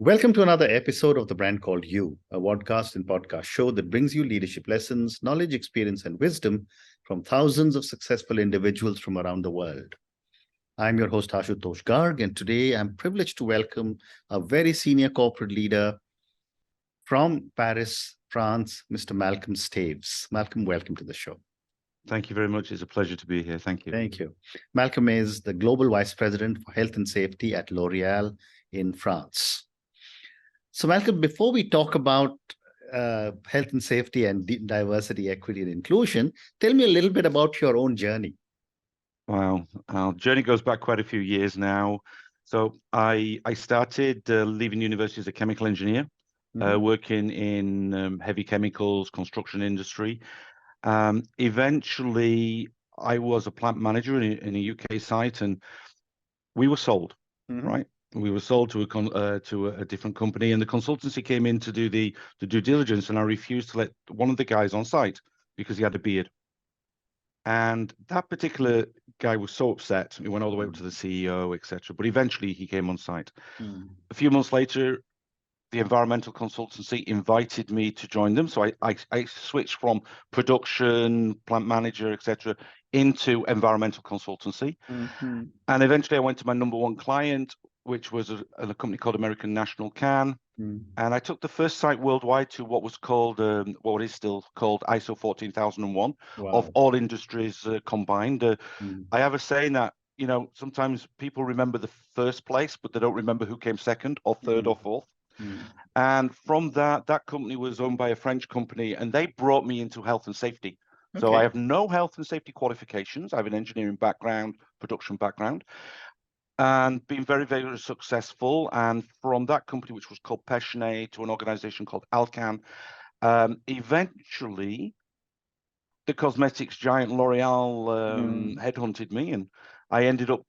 Welcome to another episode of The Brand Called You, a podcast and podcast show that brings you leadership lessons, knowledge, experience, and wisdom from thousands of successful individuals from around the world. I'm your host, Ashutosh Garg, and today I'm privileged to welcome a very senior corporate leader from Paris, France, Mr. Malcolm Staves. Malcolm, welcome to the show. Thank you very much. It's a pleasure to be here. Thank you. Thank you. Malcolm is the Global Vice President for Health and Safety at L'Oréal in France. So, Malcolm, before we talk about health and safety and diversity, equity, and inclusion, tell me a little bit about your own journey. Wow. Our journey goes back quite a few years now. So I started leaving university as a chemical engineer, working in heavy chemicals, construction industry. Eventually, I was a plant manager in a UK site, and we were sold, right? We were sold to a different company, and the consultancy came in to do the due diligence, and I refused to let one of the guys on site because he had a beard. And that particular guy was so upset. He went all the way up to the CEO, etc. But eventually he came on site. A few months later, the environmental consultancy invited me to join them. So I switched from production, plant manager, etc., into environmental consultancy. And eventually I went to my number one client, which was a company called American National Can. And I took the first site worldwide to what was called, what is still called ISO 14001 of all industries combined. I have a saying that, you know, sometimes people remember the first place, but they don't remember who came second or third or fourth. And from that company was owned by a French company, and they brought me into health and safety. Okay. So I have no health and safety qualifications. I have an engineering background, production background, and been very, very successful. And from that company, which was called Pechenay, to an organization called Alcan, eventually the cosmetics giant L'Oréal headhunted me, and I ended up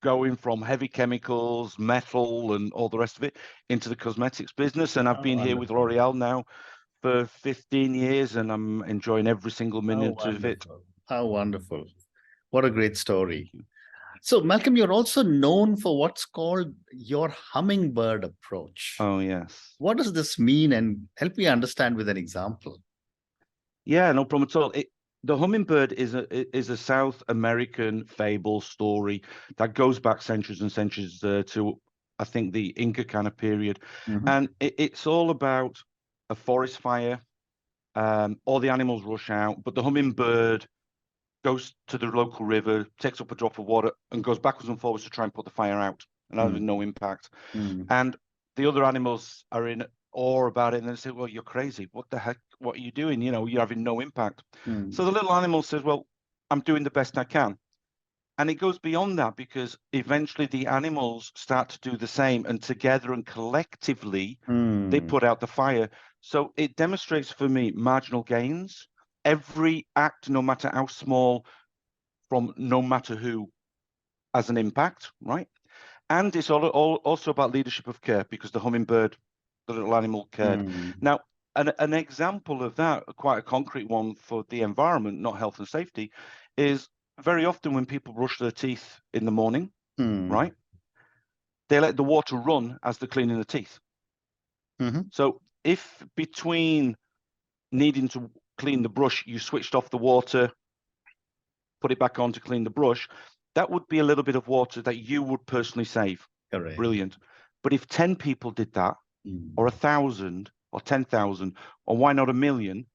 going from heavy chemicals, metal, and all the rest of it into the cosmetics business. And I've been here with L'Oréal now for 15 years, and I'm enjoying every single minute of it. How wonderful. What a great story. So, Malcolm, you're also known for what's called your Hummingbird approach. Oh, yes. What does this mean? And help me understand with an example. Yeah, no problem at all. The Hummingbird is a South American fable story that goes back centuries and centuries to, I think, the Inca kind of period. And it's all about a forest fire. All the animals rush out, but the hummingbird goes to the local river, takes up a drop of water, and goes backwards and forwards to try and put the fire out, and has no impact. And the other animals are in awe about it, and they say, well, you're crazy. What the heck? What are you doing? You know, you're having no impact. So the little animal says, well, I'm doing the best I can. And it goes beyond that, because eventually the animals start to do the same, and together and collectively, they put out the fire. So it demonstrates for me marginal gains. Every act, no matter how small, from no matter who, has an impact, right? And it's also about leadership of care, because the hummingbird, the little animal, cared. Now, an example of that, quite a concrete one for the environment, not health and safety, is very often when people brush their teeth in the morning, right? They let the water run as they're cleaning the teeth. So if between needing to clean the brush, you switched off the water, put it back on to clean the brush, that would be a little bit of water that you would personally save. Correct. Brilliant. But if 10 people did that, or 1,000, or 10,000, or why not 1,000,000,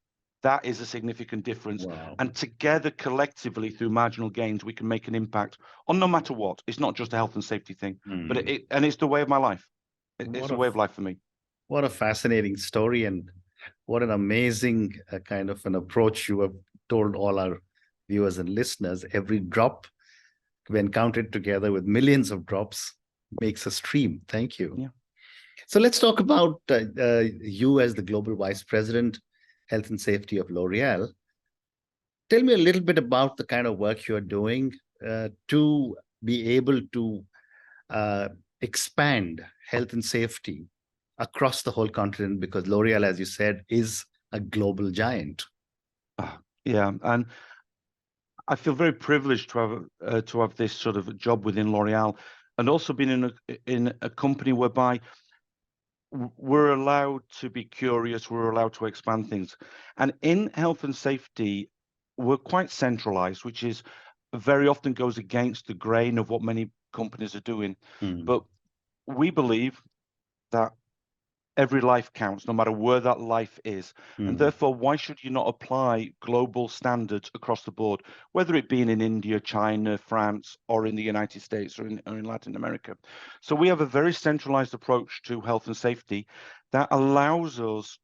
that is a significant difference. And together, collectively, through marginal gains, we can make an impact on no matter what. It's not just a health and safety thing, but it's the way of my life. It's the way of life for me. What a fascinating story, and what an amazing kind of an approach you have told all our viewers and listeners. Every drop, when counted together with millions of drops, makes a stream. Thank you. Yeah. So let's talk about you as the Global Vice President, Health and Safety of L'Oréal. Tell me a little bit about the kind of work you're doing to be able to expand health and safety across the whole continent, because L'Oréal, as you said, is a global giant. Yeah, and I feel very privileged to have this sort of job within L'Oréal, and also been in a company whereby we're allowed to be curious, we're allowed to expand things. And in health and safety, we're quite centralized, which is very often goes against the grain of what many companies are doing. But we believe that every life counts, no matter where that life is. And therefore, why should you not apply global standards across the board, whether it be in India, China, France, or in the United States or in Latin America? So we have a very centralized approach to health and safety that allows us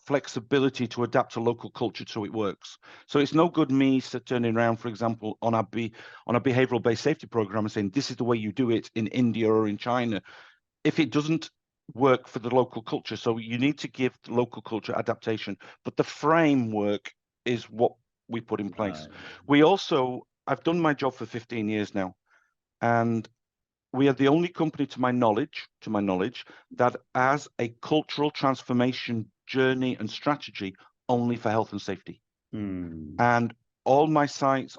flexibility to adapt to local culture so it works. So it's no good me turning around, for example, on a behavioral based safety program and saying this is the way you do it in India or in China if it doesn't work for the local culture. So you need to give the local culture adaptation, but the framework is what we put in place. We also, I've done my job for 15 years now, and we are the only company to my knowledge, that has a cultural transformation journey and strategy only for health and safety. And all our sites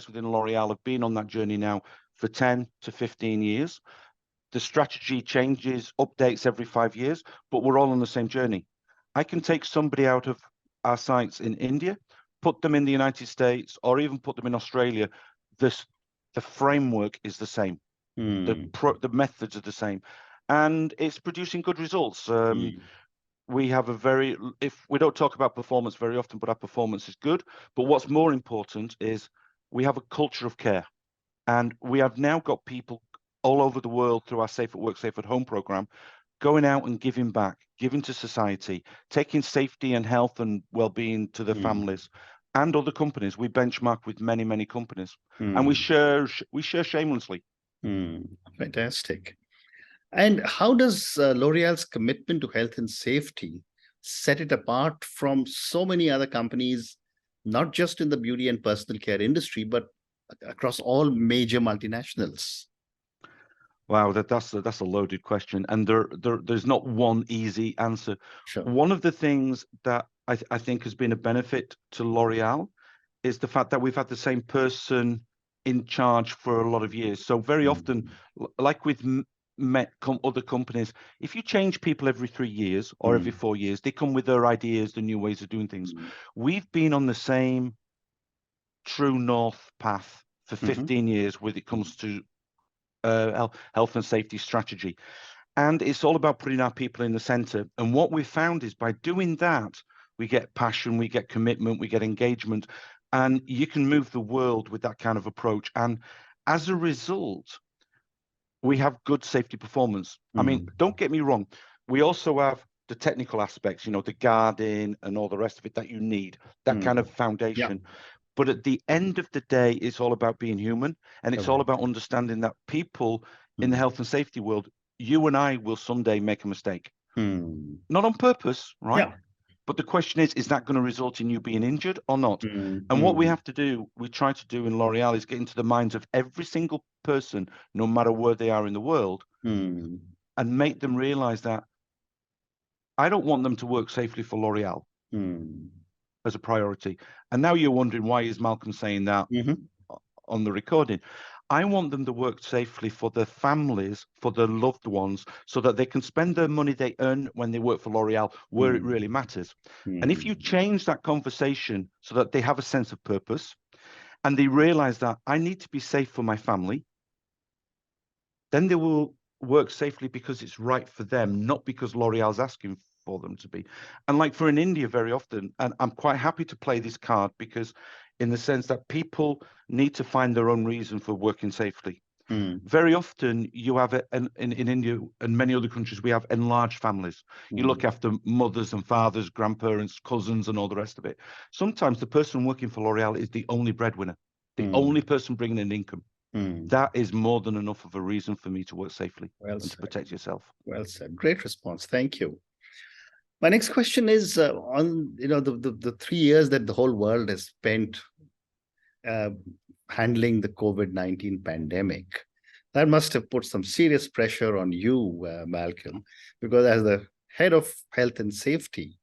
within L'Oreal have been on that journey now for 10 to 15 years. The strategy changes, updates every 5 years, but we're all on the same journey. I can take somebody out of our sites in India, put them in the United States, or even put them in Australia. The framework is the same. The methods are the same, and it's producing good results. We have if we don't talk about performance very often, but our performance is good. But what's more important is we have a culture of care, and we have now got people all over the world through our Safe at Work, Safe at Home program, going out and giving back, giving to society, taking safety and health and well-being to their families and other companies. We benchmark with many, many companies, and we share shamelessly. Fantastic. And how does L'Oreal's commitment to health and safety set it apart from so many other companies, not just in the beauty and personal care industry, but across all major multinationals? Wow, that's a loaded question, and there's not one easy answer. Sure. One of the things that I think has been a benefit to L'Oreal is the fact that we've had the same person in charge for a lot of years. So very often, like with other companies, if you change people every 3 years or every 4 years, they come with their ideas, the new ways of doing things. We've been on the same true north path for 15 years when it comes to health and safety strategy. And it's all about putting our people in the center. And what we found is by doing that, we get passion, we get commitment, we get engagement, and you can move the world with that kind of approach. And as a result, we have good safety performance. I mean, don't get me wrong. We also have the technical aspects, the guarding and all the rest of it that you need, that kind of foundation. But at the end of the day, it's all about being human, and it's all about understanding that people in the health and safety world, you and I will someday make a mistake. Not on purpose, right? Yeah. But the question is that going to result in you being injured or not? And what we have to do, we try to do in L'Oreal, is get into the minds of every single person, no matter where they are in the world, and make them realize that I don't want them to work safely for L'Oreal as a priority. And now you're wondering, why is Malcolm saying that on the recording? I want them to work safely for their families, for their loved ones, so that they can spend their money they earn when they work for L'Oreal where it really matters. And if you change that conversation so that they have a sense of purpose and they realize that I need to be safe for my family, then they will work safely because it's right for them, not because L'Oreal's asking for them to be. And like for in India, very often, and I'm quite happy to play this card, because in the sense that people need to find their own reason for working safely. Very often you have in India and many other countries, we have enlarged families. You look after mothers and fathers, grandparents, cousins, and all the rest of it. Sometimes the person working for L'Oreal is the only breadwinner, the only person bringing in income. That is more than enough of a reason for me to work safely and to protect yourself. Well said. Great response. Thank you. My next question is on the 3 years that the whole world has spent handling the COVID-19 pandemic. That must have put some serious pressure on you, Malcolm, because as the head of health and safety,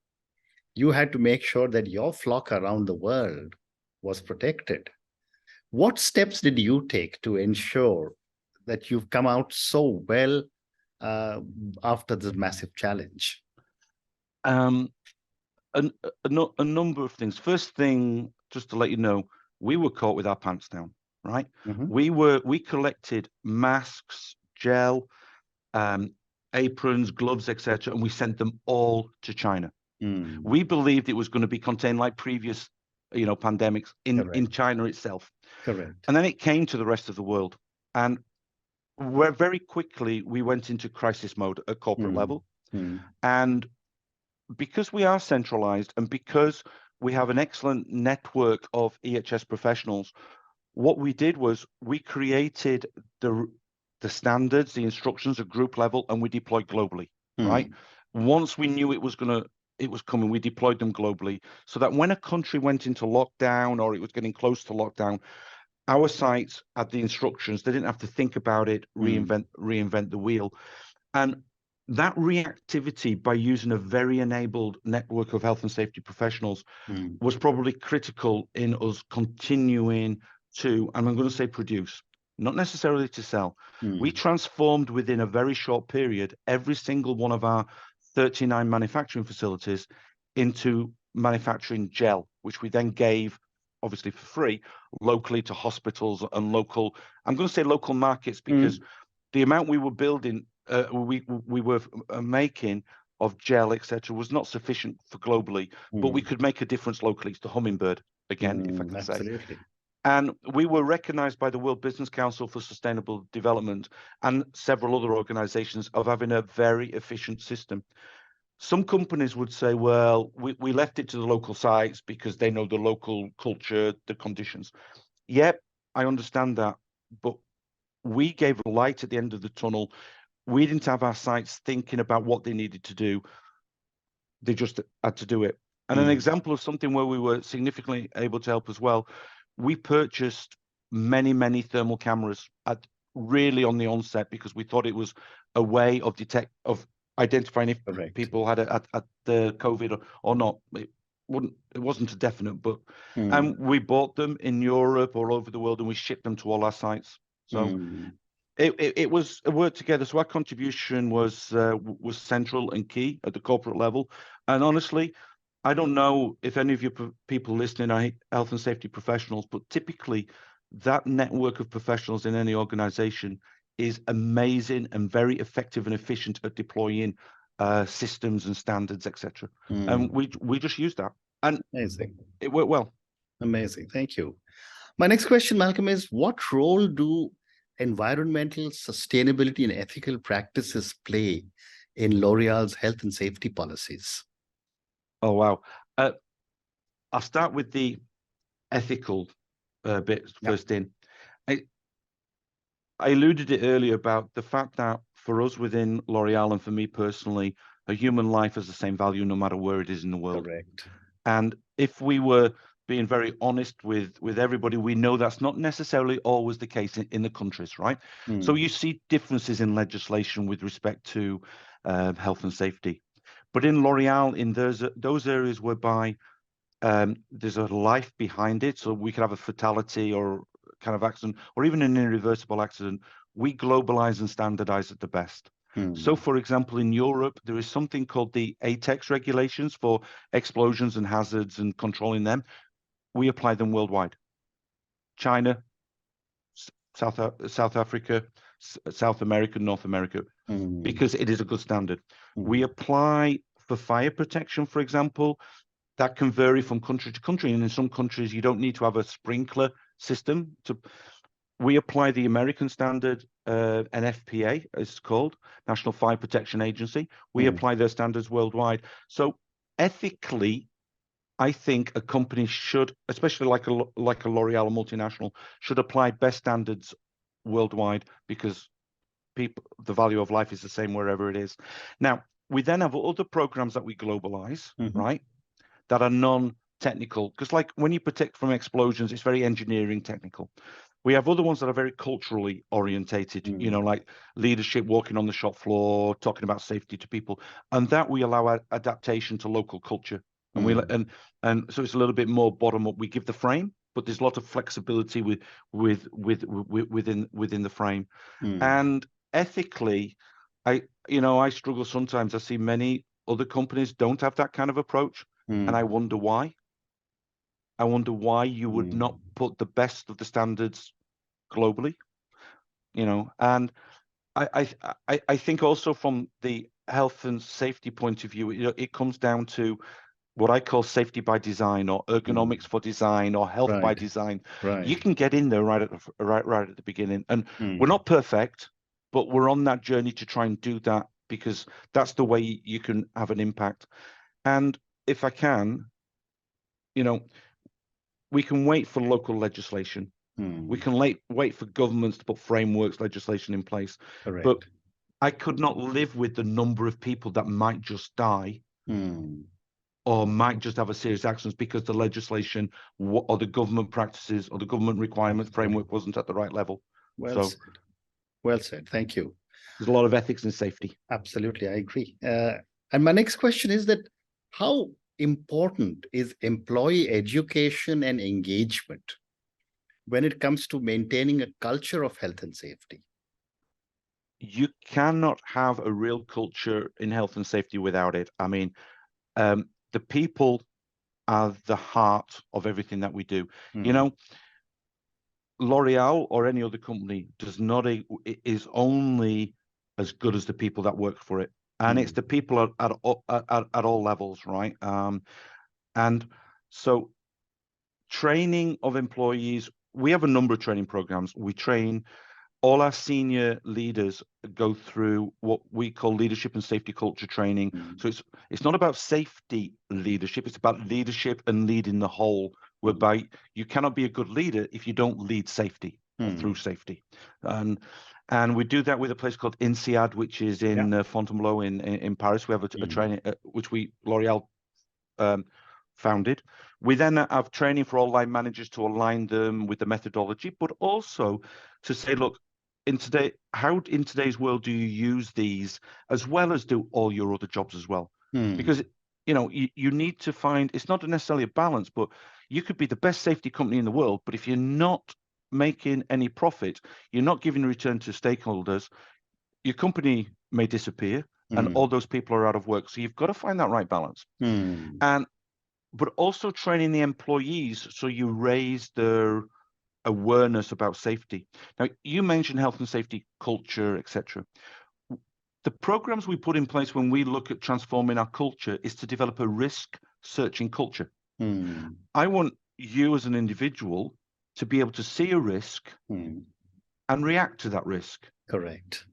you had to make sure that your flock around the world was protected. What steps did you take to ensure that you've come out so well after this massive challenge? Um, a number of things. First thing, just to let you know, we were caught with our pants down, right? Mhm. We collected masks, gel, aprons, gloves, etc., and we sent them all to China. Mm. We believed it was going to be contained like previous, pandemics in Correct. China itself, Correct. and then it came to the rest of the world, and very quickly we went into crisis mode at corporate Mm. level, Mm. and because we are centralized and because we have an excellent network of EHS professionals, what we did was we created the standards, the instructions at group level, and we deployed globally, right? Mm. Once we knew it was coming, we deployed them globally so that when a country went into lockdown or it was getting close to lockdown, our sites had the instructions. They didn't have to think about it, Mm. reinvent the wheel. And that reactivity by using a very enabled network of health and safety professionals Mm. was probably critical in us continuing to, and I'm going to say produce, not necessarily to sell. We Mm. transformed within a very short period every single one of our 39 manufacturing facilities into manufacturing gel, which we then gave, obviously for free, locally to hospitals and local, I'm going to say local markets, because Mm. the amount we were building, we were making of gel, etc., was not sufficient for globally, but we Mm. could make a difference locally. It's the Hummingbird, again, if I Mm. can say. Absolutely. And we were recognized by the World Business Council for Sustainable Development and several other organizations of having a very efficient system. Some companies would say, well, we left it to the local sites because they know the local culture, the conditions. Yep, I understand that, but we gave a light at the end of the tunnel. We didn't have our sites thinking about what they needed to do. They just had to do it. And an Mm. example of something where we were significantly able to help as well, we purchased many thermal cameras at really on the onset because we thought it was a way of identifying if Correct. people had the COVID or not. It wasn't a definite, but Mm. and we bought them in Europe all over the world and we shipped them to all our sites. So Mm. it was a work together. So our contribution was central and key at the corporate level. And honestly, I don't know if any of you people listening are health and safety professionals, but typically that network of professionals in any organization is amazing and very effective and efficient at deploying systems and standards, etc. And Mm. we just used that, and Amazing. it worked well. Amazing. Thank you. My next question, Malcolm, is what role do environmental sustainability and ethical practices play in L'Oreal's health and safety policies? Oh wow! Uh, I'll start with the ethical bit Yeah, first in. I, I alluded it earlier about the fact that for us within L'Oreal and for me personally, a human life has the same value no matter where it is in the world. correct. And if we were being very honest with everybody, we know that's not necessarily always the case in the countries, right? So Mm. you see differences in legislation with respect to health and safety. But in L'Oreal, in those areas whereby there's a life behind it, so we could have a fatality or kind of accident or even an irreversible accident, we globalize and standardize at the best. So Mm. for example, in Europe, there is something called the ATEX regulations for explosions and hazards and controlling them. We apply them worldwide. China, South Africa, South America, North America, Mm. because it is a good standard. We Mm. apply for fire protection, for example. That can vary from country to country, and in some countries you don't need to have a sprinkler system. We apply the American standard, NFPA, it's called, National Fire Protection Agency. We Mm. apply their standards worldwide. So ethically, I think a company should, especially like a L'Oreal, a multinational, should apply best standards worldwide because the value of life is the same wherever it is. Now, we then have other programs that we globalize, Mhm. right? That are non-technical, because like when you protect from explosions, it's very engineering technical. We have other ones that are very culturally orientated, Mm. like leadership, walking on the shop floor, talking about safety to people, and that we allow adaptation to local culture, and Mm. and so it's a little bit more bottom up. We give the frame, but there's a lot of flexibility within the frame. Mm. And ethically, I struggle sometimes. I see many other companies don't have that kind of approach, and I wonder why. I wonder why you would not put the best of the standards globally, and I think also from the health and safety point of view, it comes down to what I call safety by design, or ergonomics for design, or health by design. You can get in there right at the beginning, and we're not perfect, but we're on that journey to try and do that, because that's the way you can have an impact. And if I can, we can wait for local legislation. We can wait for governments to put frameworks, legislation in place. Correct. But I could not live with the number of people that might just die or might just have a serious accident because the legislation or the government practices or the government requirement framework wasn't at the right level. Well said. Well said. Thank you. There's a lot of ethics and safety. Absolutely. I agree. And my next question is that how important is employee education and engagement when it comes to maintaining a culture of health and safety? You cannot have a real culture in health and safety without it. I mean, the people are the heart of everything that we do. L'Oreal or any other company is only as good as the people that work for it, and it's the people at all levels, right? And so training of employees, we have a number of training programs. We train all our senior leaders, go through what we call leadership and safety culture training. So it's not about safety leadership, it's about leadership and leading the whole, whereby you cannot be a good leader if you don't lead safety or through safety. And we do that with a place called INSEAD, which is in Fontainebleau in Paris. We have a training which L'Oreal founded. We then have training for all line managers to align them with the methodology, but also to say, look, in today's world, do you use these as well as do all your other jobs as well? Because you need to find, it's not necessarily a balance, but you could be the best safety company in the world, but if you're not making any profit, you're not giving a return to stakeholders, your company may disappear and all those people are out of work. So you've got to find that right balance. But also training the employees so you raise their awareness about safety. Now, you mentioned health and safety culture, etc. The programs we put in place when we look at transforming our culture is to develop a risk-searching culture. I want you as an individual to be able to see a risk and react to that risk. Correct.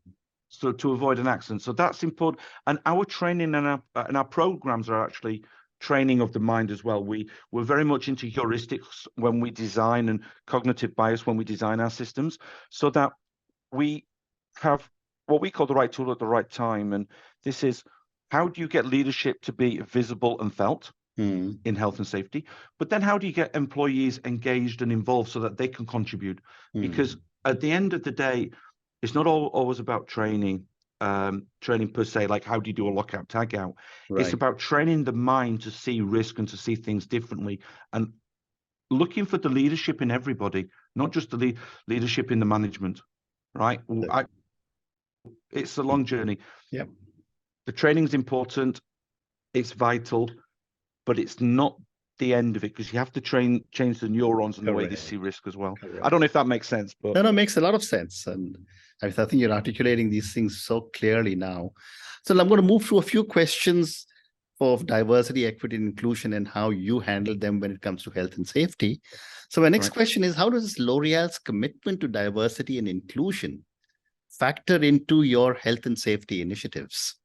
So to avoid an accident. So that's important. And our training and our programs are actually training of the mind as well. We're very much into heuristics when we design and cognitive bias when we design our systems, so that we have what we call the right tool at the right time. And this is, how do you get leadership to be visible and felt in health and safety? But then how do you get employees engaged and involved so that they can contribute? Because at the end of the day, it's not always about training per se, like how do you do a lockout tag out? It's about training the mind to see risk and to see things differently, and looking for the leadership in everybody, not just the leadership in the management, right? It's a long journey. The training's important, it's vital, but it's not the end of it, because you have to change the neurons and the way they see risk as well. I don't know if that makes sense, but no, it makes a lot of sense. And I think you're articulating these things so clearly now. So I'm going to move through a few questions of diversity, equity, and inclusion, and how you handle them when it comes to health and safety. So my next question is, how does L'Oreal's commitment to diversity and inclusion factor into your health and safety initiatives?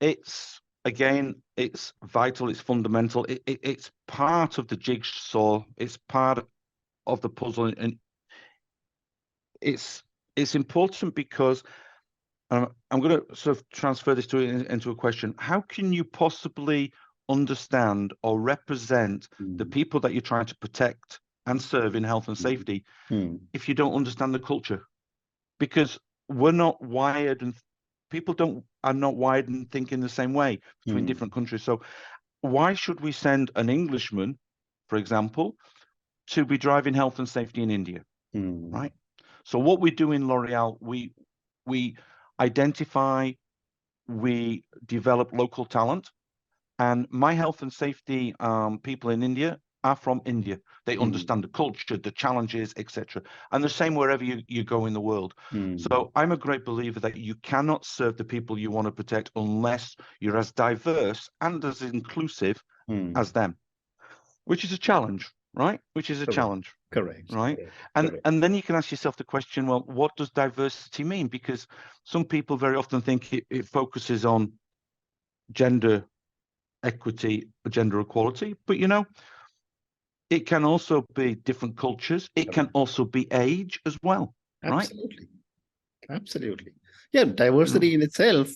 It's vital, it's fundamental, it's part of the jigsaw, it's part of the puzzle, and it's important because I'm going to sort of transfer this into a question. How can you possibly understand or represent the people that you're trying to protect and serve in health and safety if you don't understand the culture? Because we're not wired, and people are not wired and think in the same way between different countries. So why should we send an Englishman, for example, to be driving health and safety in India, right? So what we do in L'Oreal, we we identify, we develop local talent. And my health and safety people in India are from India. They understand the culture, the challenges, etc. And the same wherever you go in the world. So I'm a great believer that you cannot serve the people you want to protect unless you're as diverse and as inclusive as them, which is a challenge, right? Which is a challenge. Correct. Right. Correct. And then you can ask yourself the question, well, what does diversity mean? Because some people very often think it focuses on gender equity, gender equality, but it can also be different cultures. It can also be age as well, right? Absolutely. Absolutely. Yeah, diversity in itself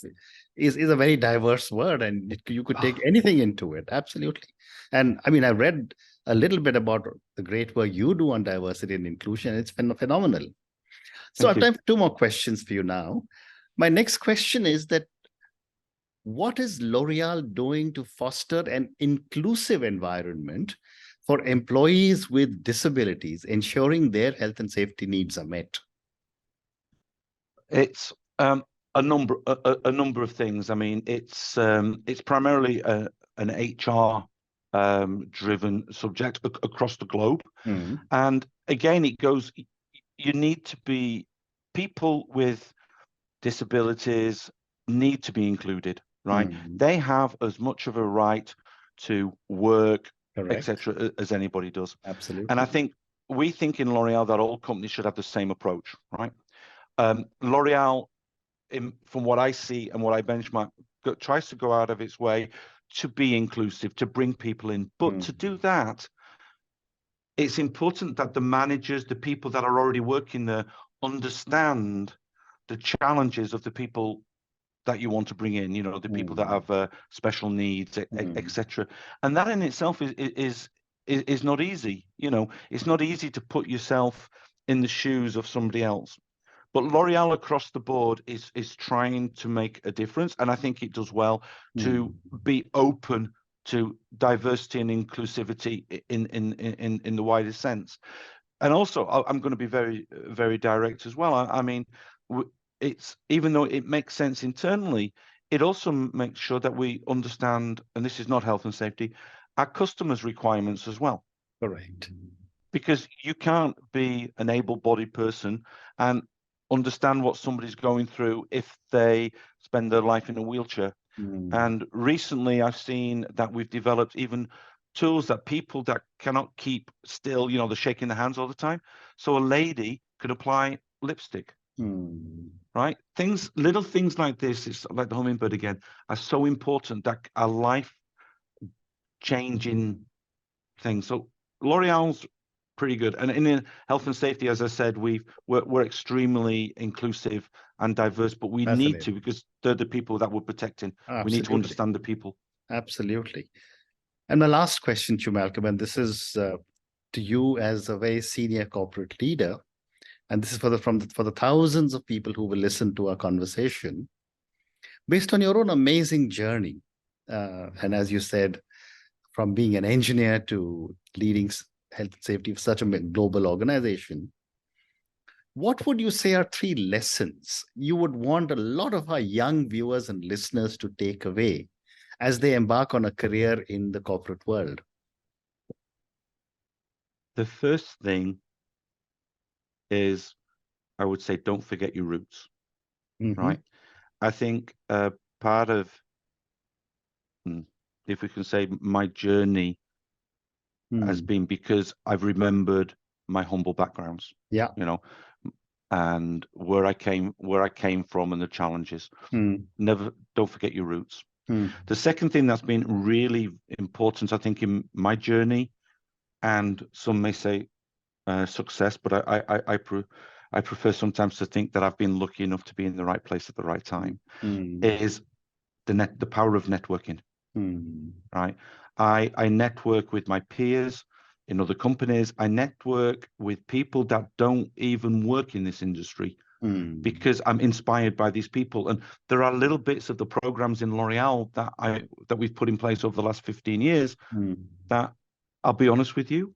is a very diverse word, and you could take anything into it. Absolutely. And I mean, I read a little bit about the great work you do on diversity and inclusion. It's phenomenal. So I have time for two more questions for you now. My next question is that what is L'Oreal doing to foster an inclusive environment for employees with disabilities, ensuring their health and safety needs are met? It's a number of things. I mean, it's primarily an HR driven subject across the globe, and again, it goes. You need to be people with disabilities need to be included, right? They have as much of a right to work, etc., as anybody does. Absolutely. And I think we think in L'Oreal that all companies should have the same approach, right? L'Oreal, from what I see and what I benchmark, tries to go out of its way to be inclusive, to bring people in. But to do that, it's important that the managers, the people that are already working there, understand the challenges of the people that you want to bring in, the people that have special needs, etc. And that in itself is not easy. It's not easy to put yourself in the shoes of somebody else. But L'Oreal across the board is trying to make a difference, and I think it does well to be open to diversity and inclusivity in the widest sense. And also, I'm going to be very, very direct as well. I mean, it's even though it makes sense internally, it also makes sure that we understand, and this is not health and safety, our customers' requirements as well. Correct. Because you can't be an able-bodied person and understand what somebody's going through if they spend their life in a wheelchair. And recently I've seen that we've developed even tools that people that cannot keep still, they're shaking their hands all the time. So a lady could apply lipstick, right? Little things like this, it's like the Hummingbird again, are so important that are life-changing things. So L'Oreal's pretty good. And in health and safety, as I said, we're extremely inclusive and diverse, but we need to, because they're the people that we're protecting. Absolutely. We need to understand the people. Absolutely. And my last question to you, Malcolm, and this is to you as a very senior corporate leader, and this is for the thousands of people who will listen to our conversation. Based on your own amazing journey, and as you said, from being an engineer to leading health and safety of such a global organization, what would you say are 3 lessons you would want a lot of our young viewers and listeners to take away as they embark on a career in the corporate world? The first thing is, I would say, don't forget your roots, right? I think part of, if we can say, my journey has been because I've remembered my humble backgrounds, and where I came from and the challenges. Don't forget your roots. The second thing that's been really important, I think, in my journey, and some may say success, but I prefer sometimes to think that I've been lucky enough to be in the right place at the right time, is the power of networking. Right? I network with my peers in other companies. I network with people that don't even work in this industry, because I'm inspired by these people. And there are little bits of the programs in L'Oreal that we've put in place over the last 15 years that, I'll be honest with you,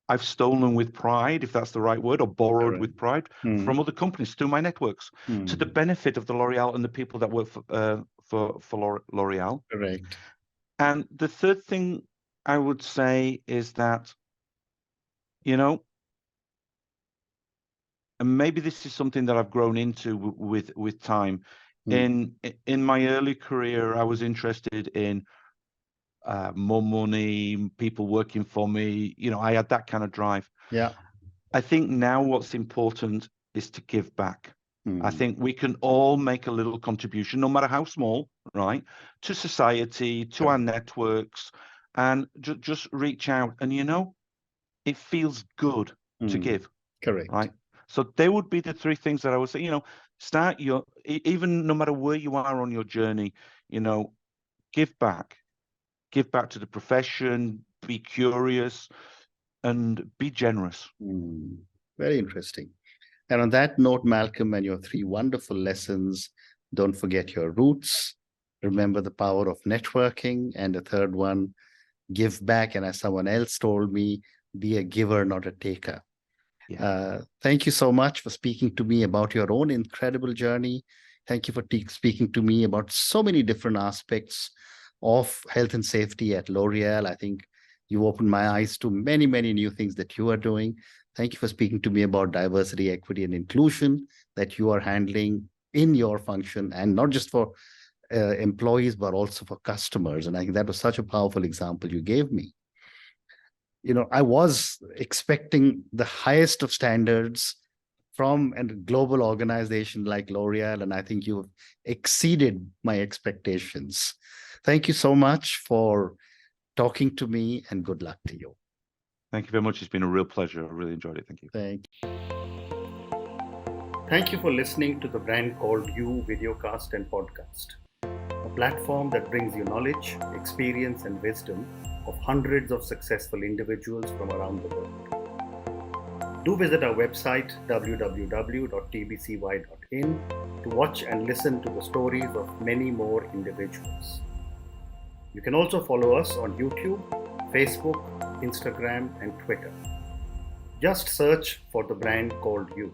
I've stolen with pride, if that's the right word, or borrowed Correct. with pride from other companies through my networks to the benefit of the L'Oreal and the people that work for L'Oreal. Correct. And the third thing I would say is that, you know, and maybe this is something that I've grown into with time. In my early career, I was interested in more money, people working for me. You know, I had that kind of drive. Yeah. I think now what's important is to give back. I think we can all make a little contribution, no matter how small, right, to society, to our networks, and just reach out. And, you know, it feels good to give. Correct. Right. So they would be the three things that I would say, you know, start your, even no matter where you are on your journey, you know, give back to the profession, be curious, and be generous. Very interesting. And on that note, Malcolm, and your three wonderful lessons, don't forget your roots, remember the power of networking, and the third one, give back. And as someone else told me, be a giver, not a taker. Yeah. Thank you so much for speaking to me about your own incredible journey. Thank you for speaking to me about so many different aspects of health and safety at L'Oreal. I think you opened my eyes to many, many new things that you are doing. Thank you for speaking to me about diversity, equity, and inclusion that you are handling in your function, and not just for employees, but also for customers. And I think that was such a powerful example you gave me. You know, I was expecting the highest of standards from a global organization like L'Oreal, and I think you've exceeded my expectations. Thank you so much for talking to me, and good luck to you. Thank you very much. It's been a real pleasure. I really enjoyed it. Thank you. Thank you for listening to the Brand Called You videocast and podcast, a platform that brings you knowledge, experience, and wisdom of hundreds of successful individuals from around the world. Do visit our website www.tbcy.in to watch and listen to the stories of many more individuals. You can also follow us on YouTube, Facebook, Instagram, and Twitter. Just search for the Brand Called You.